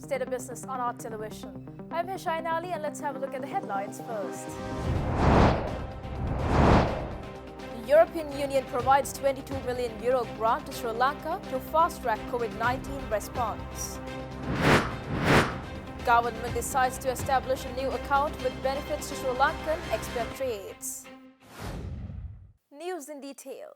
State of Business on our television. I'm Hishain Ali and let's have a look at the headlines first. The European Union provides €22 million grant to Sri Lanka to fast-track COVID-19 response. Government decides to establish a new account with benefits to Sri Lankan expatriates. News in detail.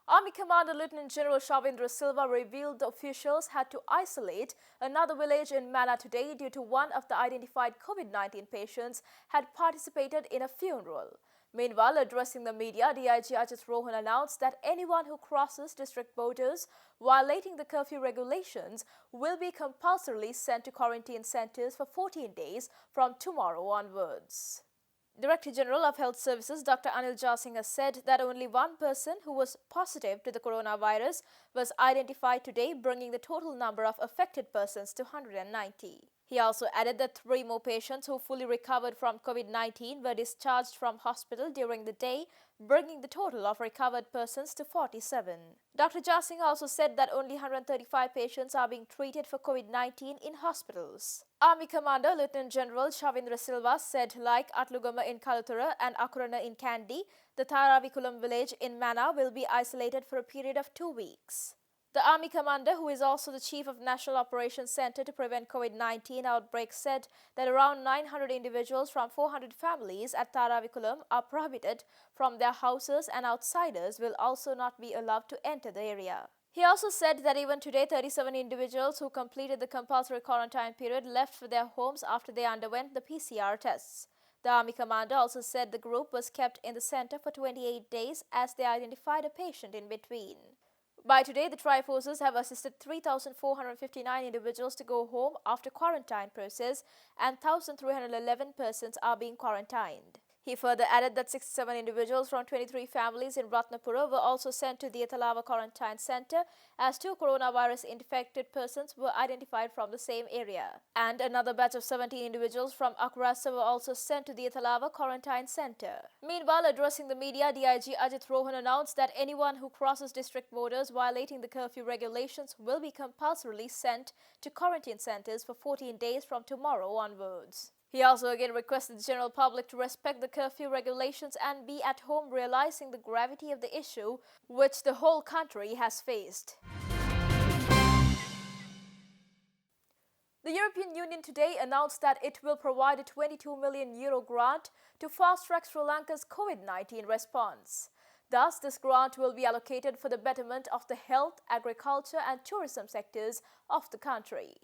Army Commander Lieutenant General Shavindra Silva revealed the officials had to isolate another village in Mana today due to one of the identified COVID-19 patients had participated in a funeral. Meanwhile, addressing the media, DIG Ajit Rohan announced that anyone who crosses district borders violating the curfew regulations will be compulsorily sent to quarantine centers for 14 days from tomorrow onwards. Director General of Health Services Dr. Anil Jasingh has said that only one person who was positive to the coronavirus was identified today, bringing the total number of affected persons to 190. He also added that 3 more patients who fully recovered from COVID-19 were discharged from hospital during the day, bringing the total of recovered persons to 47. Dr. Jasingh also said that only 135 patients are being treated for COVID-19 in hospitals. Army Commander Lieutenant General Shavindra Silva said like Atlugama in Kaluthura and Akurana in Kandy, the Tharavikulam village in Mana will be isolated for a period of 2 weeks. The Army Commander, who is also the Chief of National Operations Center to prevent COVID-19 outbreak, said that around 900 individuals from 400 families at Tharavikulam are prohibited from their houses and outsiders will also not be allowed to enter the area. He also said that even today, 37 individuals who completed the compulsory quarantine period left for their homes after they underwent the PCR tests. The Army Commander also said the group was kept in the center for 28 days as they identified a patient in between. By today, the Triforces have assisted 3,459 individuals to go home after quarantine process and 1,311 persons are being quarantined. He further added that 67 individuals from 23 families in Ratnapura were also sent to the Athalava Quarantine Center as 2 coronavirus-infected persons were identified from the same area. And another batch of 70 individuals from Akurasa were also sent to the Athalava Quarantine Center. Meanwhile, addressing the media, DIG Ajit Rohan announced that anyone who crosses district borders violating the curfew regulations will be compulsorily sent to quarantine centers for 14 days from tomorrow onwards. He also again requested the general public to respect the curfew regulations and be at home, realizing the gravity of the issue which the whole country has faced. The European Union today announced that it will provide a €22 million grant to fast-track Sri Lanka's COVID-19 response. Thus, this grant will be allocated for the betterment of the health, agriculture and tourism sectors of the country.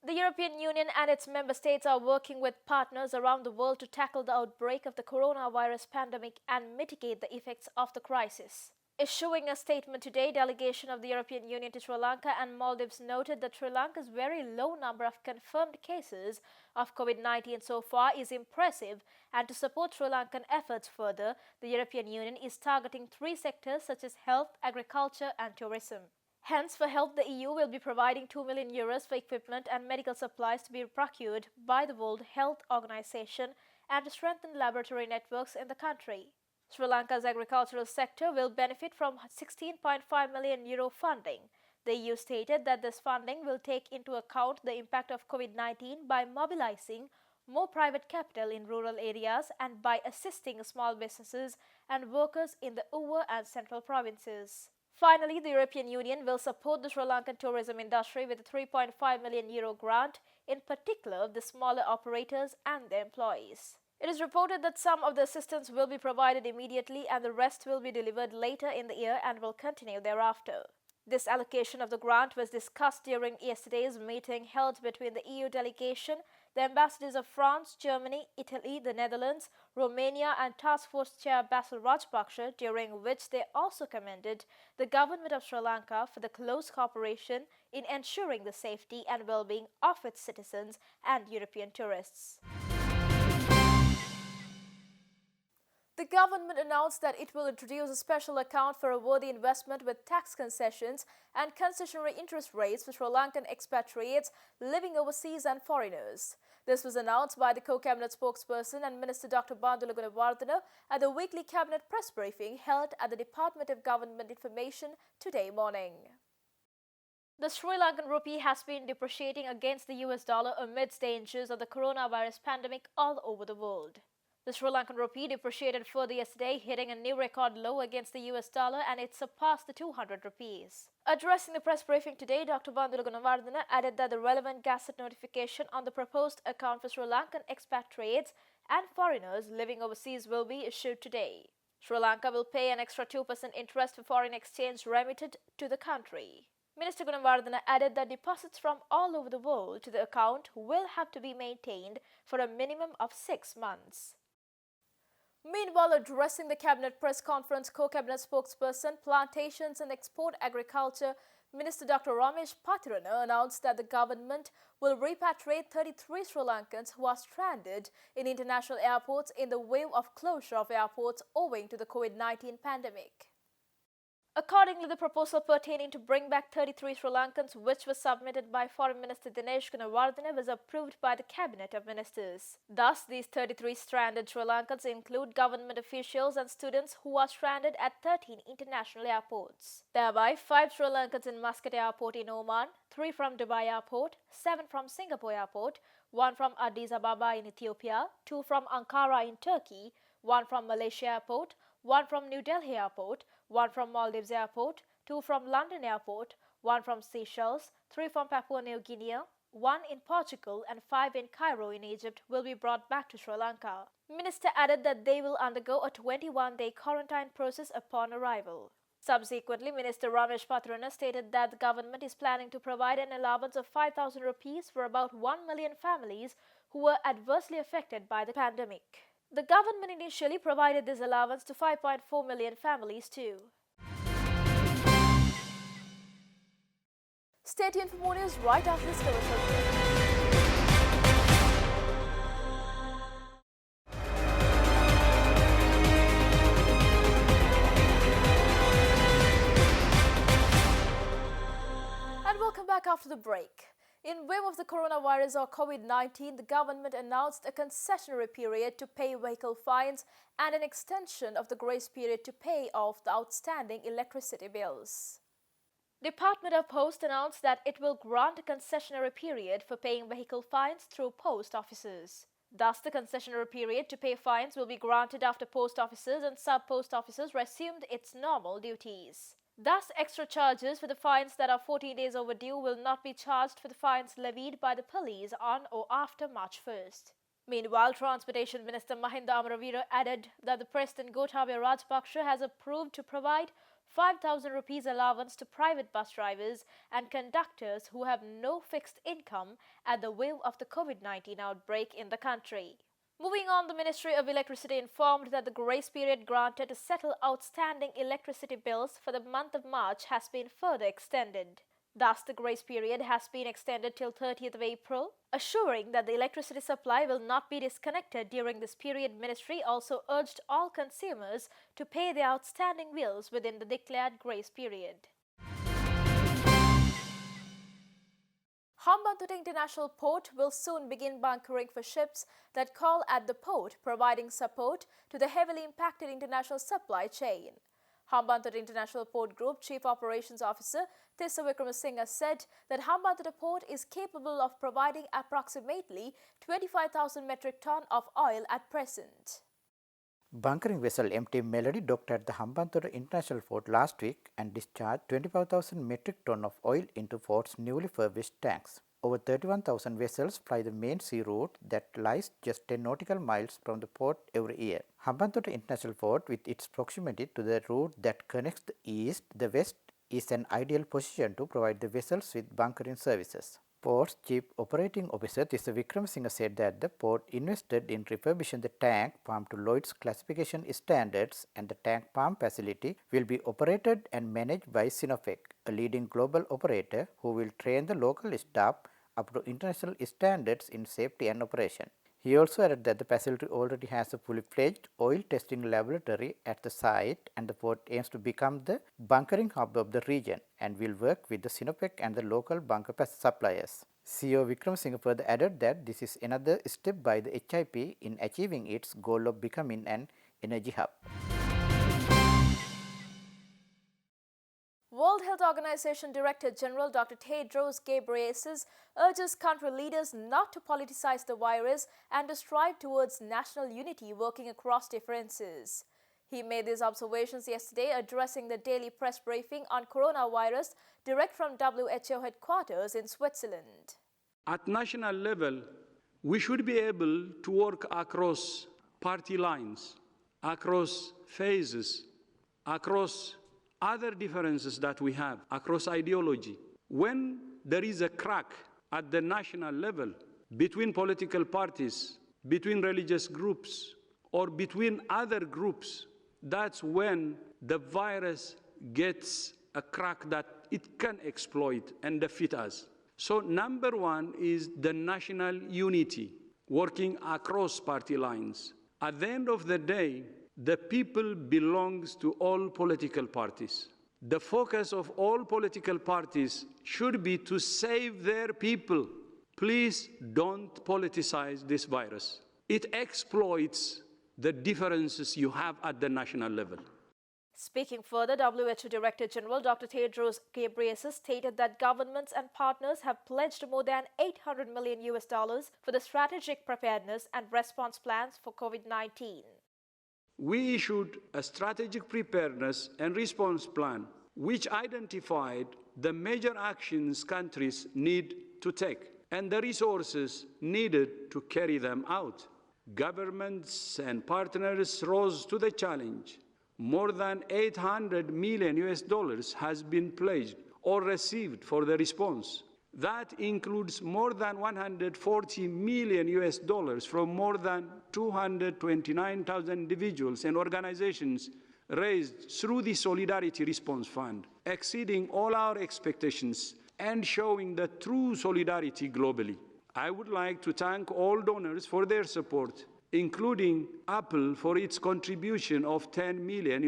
The European Union and its member states are working with partners around the world to tackle the outbreak of the coronavirus pandemic and mitigate the effects of the crisis. Issuing a statement today, delegation of the European Union to Sri Lanka and Maldives noted that Sri Lanka's very low number of confirmed cases of COVID-19 so far is impressive, and to support Sri Lankan efforts further, the European Union is targeting 3 sectors such as health, agriculture and tourism. Hence, for health, the EU will be providing €2 million for equipment and medical supplies to be procured by the World Health Organization and to strengthen laboratory networks in the country. Sri Lanka's agricultural sector will benefit from €16.5 million funding. The EU stated that this funding will take into account the impact of COVID-19 by mobilizing more private capital in rural areas and by assisting small businesses and workers in the Uva and central provinces. Finally, the European Union will support the Sri Lankan tourism industry with a €3.5 million grant, in particular the smaller operators and their employees. It is reported that some of the assistance will be provided immediately and the rest will be delivered later in the year and will continue thereafter. This allocation of the grant was discussed during yesterday's meeting held between the EU delegation, the ambassadors of France, Germany, Italy, the Netherlands, Romania and Task Force Chair Basil Rajpaksha, during which they also commended the government of Sri Lanka for the close cooperation in ensuring the safety and well-being of its citizens and European tourists. The government announced that it will introduce a special account for a worthy investment with tax concessions and concessionary interest rates for Sri Lankan expatriates living overseas and foreigners. This was announced by the co-cabinet spokesperson and Minister Dr. Bandula Gunawardena at the weekly cabinet press briefing held at the Department of Government Information today morning. The Sri Lankan rupee has been depreciating against the US dollar amidst dangers of the coronavirus pandemic all over the world. The Sri Lankan rupee depreciated further yesterday, hitting a new record low against the US dollar, and it surpassed the 200 rupees. Addressing the press briefing today, Dr. Bandula Gunawardena added that the relevant Gazette notification on the proposed account for Sri Lankan expatriates and foreigners living overseas will be issued today. Sri Lanka will pay an extra 2% interest for foreign exchange remitted to the country. Minister Gunawardena added that deposits from all over the world to the account will have to be maintained for a minimum of 6 months. Meanwhile, addressing the Cabinet press conference, Co-Cabinet spokesperson, Plantations and Export Agriculture, Minister Dr. Ramesh Patirana announced that the government will repatriate 33 Sri Lankans who are stranded in international airports in the wave of closure of airports owing to the COVID-19 pandemic. Accordingly, the proposal pertaining to bring back 33 Sri Lankans, which was submitted by Foreign Minister Dinesh Gunawardena, was approved by the Cabinet of Ministers. Thus, these 33 stranded Sri Lankans include government officials and students who are stranded at 13 international airports. Thereby, 5 Sri Lankans in Muscat Airport in Oman, 3 from Dubai Airport, 7 from Singapore Airport, 1 from Addis Ababa in Ethiopia, 2 from Ankara in Turkey, 1 from Malaysia Airport, 1 from New Delhi Airport, 1 from Maldives Airport, 2 from London Airport, 1 from Seychelles, 3 from Papua New Guinea, 1 in Portugal and 5 in Cairo in Egypt will be brought back to Sri Lanka. Minister added that they will undergo a 21-day quarantine process upon arrival. Subsequently, Minister Ramesh Patirana stated that the government is planning to provide an allowance of 5,000 rupees for about 1 million families who were adversely affected by the pandemic. The government initially provided this allowance to 5.4 million families too. Stay tuned for more news right after this commercial break. And welcome back after the break. In wave of the coronavirus or COVID-19, the government announced a concessionary period to pay vehicle fines and an extension of the grace period to pay off the outstanding electricity bills. Department of Post announced that it will grant a concessionary period for paying vehicle fines through post offices. Thus, the concessionary period to pay fines will be granted after post offices and sub-post offices resumed its normal duties. Thus, extra charges for the fines that are 14 days overdue will not be charged for the fines levied by the police on or after March 1st. Meanwhile, Transportation Minister Mahinda Amaraveera added that the President Gotabaya Rajapaksa has approved to provide 5,000 rupees allowance to private bus drivers and conductors who have no fixed income at the wave of the COVID-19 outbreak in the country. Moving on, the Ministry of Electricity informed that the grace period granted to settle outstanding electricity bills for the month of March has been further extended. Thus, the grace period has been extended till 30th of April, assuring that the electricity supply will not be disconnected during this period. Ministry also urged all consumers to pay their outstanding bills within the declared grace period. Hambantota International Port will soon begin bunkering for ships that call at the port, providing support to the heavily impacted international supply chain. Hambantota International Port Group Chief Operations Officer Tissa Wickramasinghe said that Hambantota Port is capable of providing approximately 25,000 metric ton of oil at present. Bunkering vessel MT Melody docked at the Hambantota International Port last week and discharged 25,000 metric ton of oil into port's newly furbished tanks. Over 31,000 vessels fly the main sea route that lies just 10 nautical miles from the port every year. Hambantota International Port, with its proximity to the route that connects the east, the west, is an ideal position to provide the vessels with bunkering services. Port's Chief Operating Officer Tissa Wickramasinghe said that the port invested in refurbishing the tank pump to Lloyd's classification standards, and the tank pump facility will be operated and managed by Sinopec, a leading global operator who will train the local staff up to international standards in safety and operation. He also added that the facility already has a fully fledged oil testing laboratory at the site, and the port aims to become the bunkering hub of the region and will work with the Sinopec and the local bunker suppliers. CEO Wickramasinghe further added that this is another step by the HIP in achieving its goal of becoming an energy hub. World Health Organization Director General Dr. Tedros Ghebreyesus urges country leaders not to politicize the virus and to strive towards national unity working across differences. He made these observations yesterday addressing the daily press briefing on coronavirus direct from WHO headquarters in Switzerland. At national level, we should be able to work across party lines, across phases, across other differences that we have, across ideology. When there is a crack at the national level between political parties, between religious groups, or between other groups, that's when the virus gets a crack that it can exploit and defeat us. So number one is the national unity, working across party lines. At the end of the day, the people belongs to all political parties. The focus of all political parties should be to save their people. Please don't politicize this virus. It exploits the differences you have at the national level. Speaking further, WHO Director General Dr. Tedros Ghebreyesus stated that governments and partners have pledged more than $800 million for the strategic preparedness and response plans for COVID-19. We issued a strategic preparedness and response plan which identified the major actions countries need to take and the resources needed to carry them out. Governments and partners rose to the challenge. More than $800 million has been pledged or received for the response. That includes more than $140 million from more than 229,000 individuals and organizations raised through the Solidarity Response Fund, exceeding all our expectations and showing the true solidarity globally. I would like to thank all donors for their support, including Apple for its contribution of $10 million.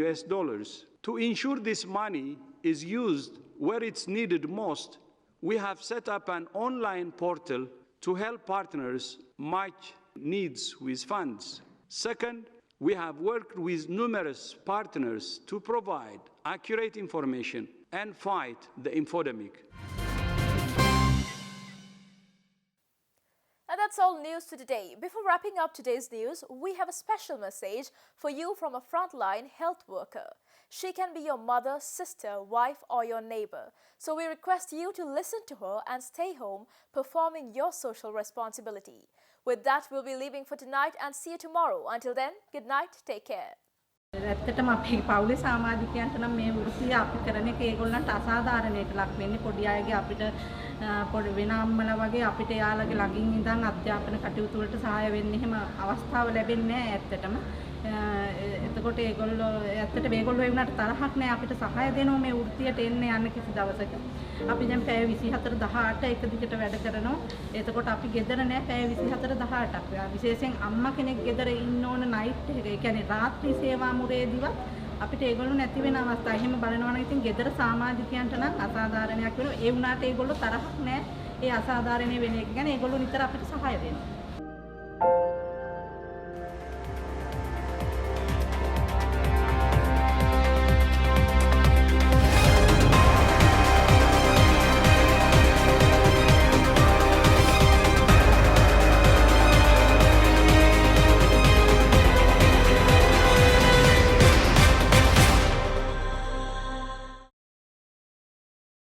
To ensure this money is used where it's needed most, we have set up an online portal to help partners match needs with funds. Second, we have worked with numerous partners to provide accurate information and fight the infodemic. And that's all news for today. Before wrapping up today's news, we have a special message for you from a frontline health worker. She can be your mother, sister, wife, or your neighbor. So we request you to listen to her and stay home, performing your social responsibility. With that, we'll be leaving for tonight and see you tomorrow. Until then, good night, take care. ඇත්තටම අපේ පවුලේ සමාජිකයන්ට නම් මේ වෘත්තිය අපි කරන එක ඒගොල්ලන්ට අසාධාරණයට ලක් වෙන්නේ පොඩි අයගේ අපිට පොඩි වෙන අම්මලා වගේ අපිට යාළගේ ළඟින් ඉඳන් අධ්‍යාපන කටයුතු වලට සහාය වෙන්න එහෙම අවස්ථාව ලැබෙන්නේ නැහැ ඇත්තටම. එතකොට ඒගොල්ලෝ ඇත්තට මේගොල්ලෝ ඒ වුණාට තරහක් නැහැ අපිට සහාය දෙනවා මේ වෘත්තියට එන්න යන්න කිසි දවසක. අපි දැන් පැය 24 18 එක දිගට වැඩ කරනවා. එතකොට අපි ගෙදර නැහැ පැය 24 18ක්. විශේෂයෙන් අම්මා කෙනෙක් ගෙදර ඉන්න ඕන නයිට් එක. ඒ කියන්නේ රාත්‍රී සේවා මුරේදීවත් අපිට ඒගොල්ලෝ නැති වෙන අවස්ථා. එහෙම බලනවා නම් ඉතින් ගෙදර සමාජිකයන්ට නම් අසාධාරණයක් වෙනවා. ඒ වුණාට ඒගොල්ලෝ තරහක් නැහැ. ඒ අසාධාරණේ වෙන එක ගැන ඒගොල්ලෝ නිතර අපිට සහාය දෙනවා.